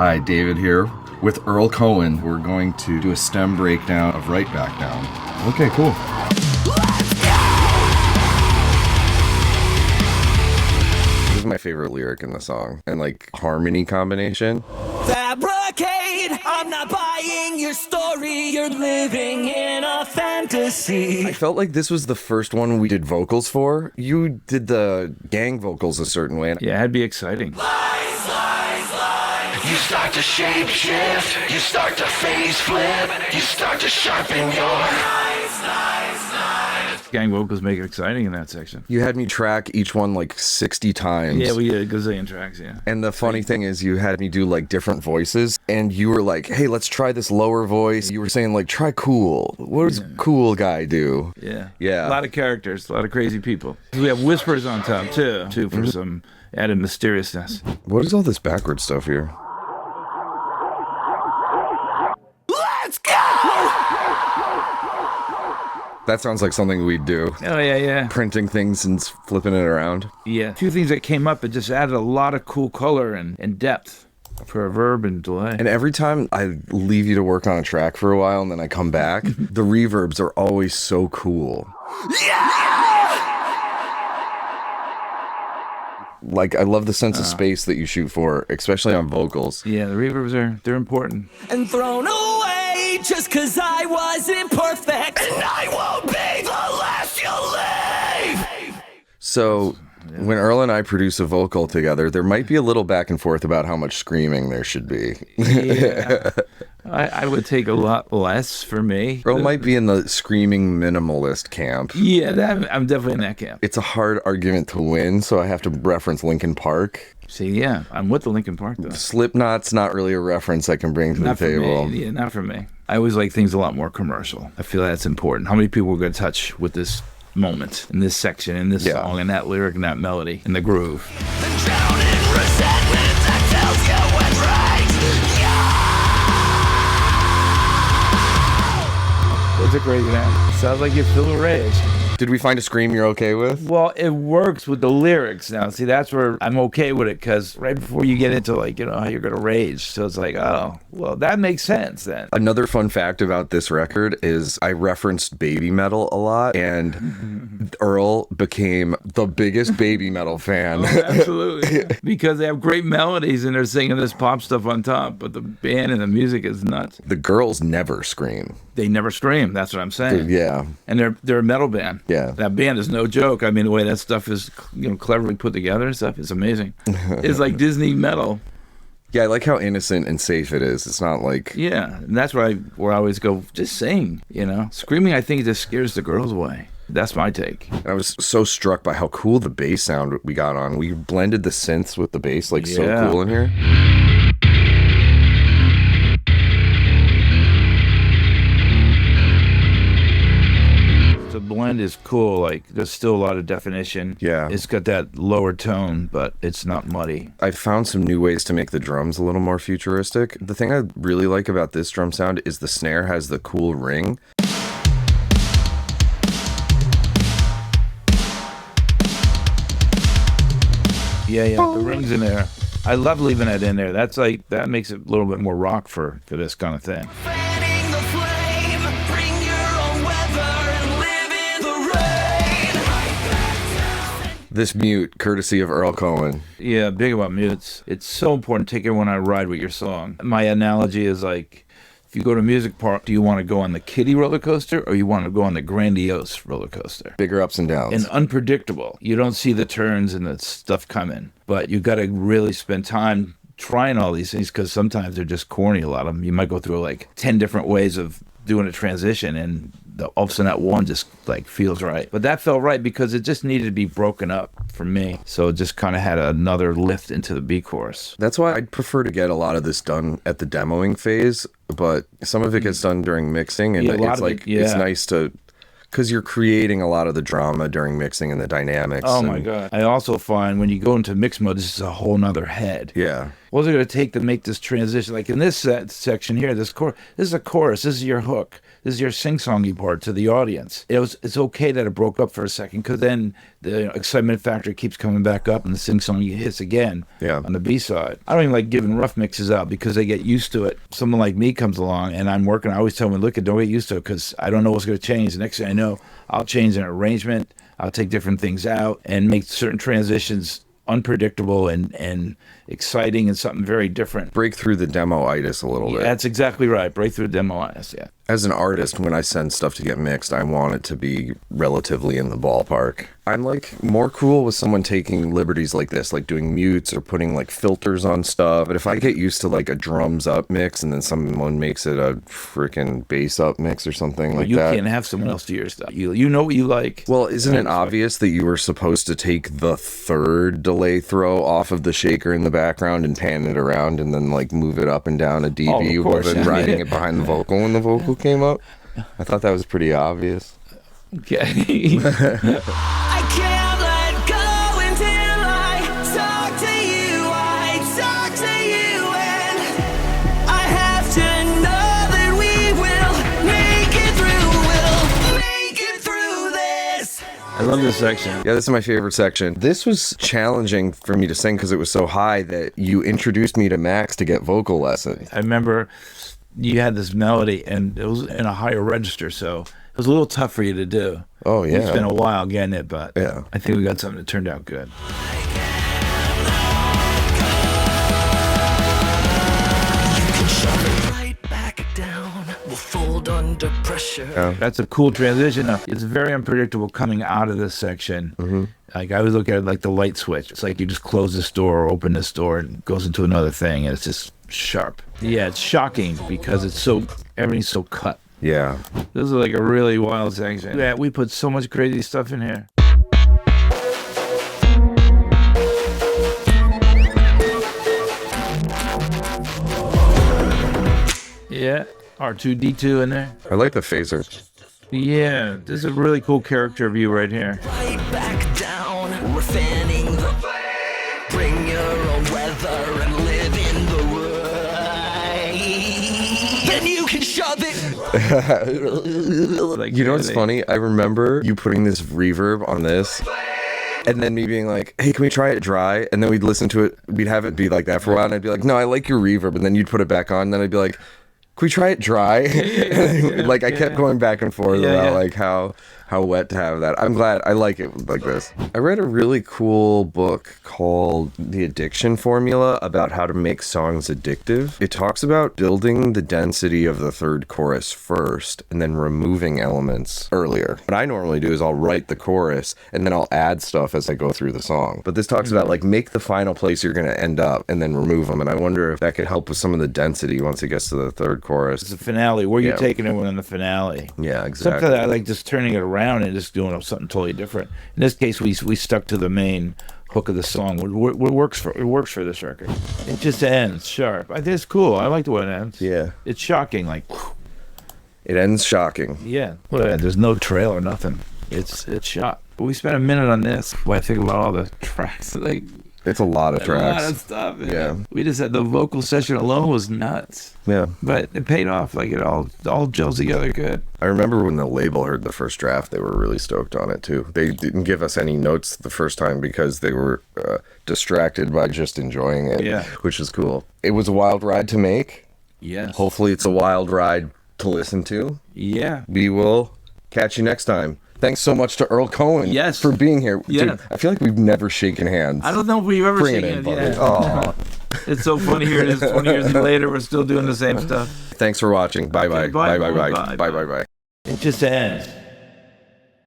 Hi, David here. With Earl Cohen, we're going to do a stem breakdown of Right Back Down. Okay, cool. This is my favorite lyric in the song, and like harmony combination. Fabricate, I'm not buying your story, you're living in a fantasy. I felt like this was the first one we did vocals for. You did the gang vocals a certain way. Yeah, it'd be exciting. Lies, lies, lies. You start to shape shift, you start to phase flip, you start to sharpen your knives, knives, knives. Gang vocals make it exciting in that section. You had me track each one like 60 times. Yeah, we did a gazillion tracks, yeah. And the funny thing is you had me do like different voices, and you were like, hey, let's try this lower voice. You were saying like, try cool. What does cool guy do? Yeah. Yeah. A lot of characters, a lot of crazy people. We have whispers on top too for some added mysteriousness. What is all this backwards stuff here? Let's go! That sounds like something we'd do. Oh, yeah. Printing things and flipping it around. Yeah. A few things that came up, it just added a lot of cool color and depth for a verb and delay. And every time I leave you to work on a track for a while and then I come back, the reverbs are always so cool. Like, I love the sense of space that you shoot for, especially on vocals. Yeah, the reverbs they're important. And thrown away just cause I wasn't perfect. And I won't be the last you'll leave. So, when Earl and I produce a vocal together, there might be a little back and forth about how much screaming there should be. Yeah. I would take a lot less for me. Earl might be in the screaming minimalist camp. Yeah, I'm definitely in that camp. It's a hard argument to win, so I have to reference Linkin Park. See, yeah, I'm with the Linkin Park, though. Slipknot's not really a reference I can bring to Not the table. for me. Yeah, not for me. I always like things a lot more commercial. I feel that's important. How many people we're going to touch with this moment, in this section, in this song, in that lyric, and that melody, and the groove. And drown in resentment that tells you when right. That's a crazy name. Sounds like you're full of rage. Did we find a scream you're okay with? Well, it works with the lyrics now. See, that's where I'm okay with it, because right before you get into, like, how you're going to rage. So it's like, oh, well, that makes sense then. Another fun fact about this record is I referenced baby metal a lot, and Earl became the biggest baby metal fan. Oh, absolutely. Because they have great melodies and they're singing this pop stuff on top, but the band and the music is nuts. The girls never scream. They never scream. That's what I'm saying. Yeah. And they're a metal band. Yeah. That band is no joke. I mean, the way that stuff is, cleverly put together and stuff is amazing. It's like Disney metal. Yeah, I like how innocent and safe it is. It's not like... Yeah, and that's where I always go, just sing, Screaming, I think, just scares the girls away. That's my take. I was so struck by how cool the bass sound we got on. We blended the synths with the bass, so cool in here. The blend is cool. Like, there's still a lot of definition. Yeah. It's got that lower tone, but it's not muddy. I found some new ways to make the drums a little more futuristic. The thing I really like about this drum sound is the snare has the cool ring. Yeah, the ring's in there. I love leaving that in there. That makes it a little bit more rock for this kind of thing. Fanning the flame, bring your own weather and live in the rain. This mute, courtesy of Earl Cohen. Yeah, big about mutes. It's so important to take everyone on a ride with your song. My analogy is like, if you go to a music park, do you want to go on the kiddie roller coaster or you want to go on the grandiose roller coaster? Bigger ups and downs. And unpredictable. You don't see the turns and the stuff coming, but you got to really spend time trying all these things, because sometimes they're just corny, a lot of them. You might go through like 10 different ways of doing a transition, and all of a sudden that one just like feels right. But that felt right because it just needed to be broken up for me. So it just kind of had another lift into the B chorus. That's why I'd prefer to get a lot of this done at the demoing phase, but some of it gets done during mixing, and it's like it's nice to... Because you're creating a lot of the drama during mixing and the dynamics. Oh, my God. I also find when you go into mix mode, this is a whole nother head. Yeah. what's it going to take to make this transition? Like in this section here, this is a chorus. This is your hook. This is your sing-songy part to the audience. It's okay that it broke up for a second, because then the excitement factor keeps coming back up and the sing-songy hits again on the B-side. I don't even like giving rough mixes out because they get used to it. Someone like me comes along and I'm working. I always tell them, look, don't get used to it because I don't know what's going to change. The next thing I know, I'll change an arrangement. I'll take different things out and make certain transitions unpredictable and exciting and something very different. Break through the demo-itis a little bit. That's exactly right. Break through the demo-itis, yeah. As an artist, when I send stuff to get mixed, I want it to be relatively in the ballpark. I'm like more cool with someone taking liberties like this, like doing mutes or putting like filters on stuff. But if I get used to like a drums up mix and then someone makes it a freaking bass up mix or something like you that. You can't have someone else do your stuff. You know what you like. Well, isn't it obvious that you were supposed to take the third delay throw off of the shaker in the background and pan it around and then like move it up and down a dB rather than riding it behind the vocal when the vocal came up? I thought that was pretty obvious. Okay. I can't let go until I talk to you. I talk to you, and I have to know that we will make it through. We'll make it through this. I love this section. Yeah, this is my favorite section. This was challenging for me to sing because it was so high that you introduced me to Max to get vocal lessons. I remember you had this melody and it was in a higher register, so it was a little tough for you to do. Oh, yeah. It's been a while getting it, but yeah. I think we got something that turned out good. We'll fold under pressure. Yeah. That's a cool transition. It's very unpredictable coming out of this section. Mm-hmm. Like I always look at it like the light switch. It's like you just close this door or open this door and it goes into another thing, and it's just sharp. Yeah, it's shocking because everything's so cut. Yeah. This is like a really wild section. Yeah, we put so much crazy stuff in here. Yeah, R2-D2 in there. I like the phaser. Yeah, this is a really cool character view right here. Right back down, we're fanning the flame. Bring your own weather and live in the way. Then you can shove it. Like, you know what's funny? I remember you putting this reverb on this. And then me being like, hey, can we try it dry? And then we'd listen to it. We'd have it be like that for a while. And I'd be like, no, I like your reverb. And then you'd put it back on. And then I'd be like, can we try it dry? Like I kept going back and forth about like how wet to have that. I'm glad. I like it like this. I read a really cool book called The Addiction Formula about how to make songs addictive. It talks about building the density of the third chorus first and then removing elements earlier. What I normally do is I'll write the chorus and then I'll add stuff as I go through the song. But this talks about like make the final place you're going to end up and then remove them. And I wonder if that could help with some of the density once it gets to the third chorus. It's the finale. Where you're taking it in the finale. Yeah, exactly. Sometimes I like just turning it around and just doing something totally different. In this case, we stuck to the main hook of the song. It works for this record. It just ends sharp. I think it's cool. I like the way it ends. Yeah, it's shocking. Like it ends shocking. Yeah. Well, there's no trail or nothing. It's shot. But we spent a minute on this. When I think about all the tracks, like. It's a lot of tracks. A lot of stuff. Man. Yeah. We just had the vocal session alone was nuts. Yeah. But it paid off. Like it all gels together good. I remember when the label heard the first draft, they were really stoked on it too. They didn't give us any notes the first time because they were distracted by just enjoying it. Yeah. Which is cool. It was a wild ride to make. Yes. Hopefully it's a wild ride to listen to. Yeah. We will catch you next time. Thanks so much to Earl Cohen for being here. Yeah. Dude, I feel like we've never shaken hands. I don't know if we've ever shaken hands. Yeah. It's so funny here it is 20 years later, we're still doing the same stuff. Thanks for watching. Bye-bye. Okay, bye. Bye-bye. Bye-bye. It just ends.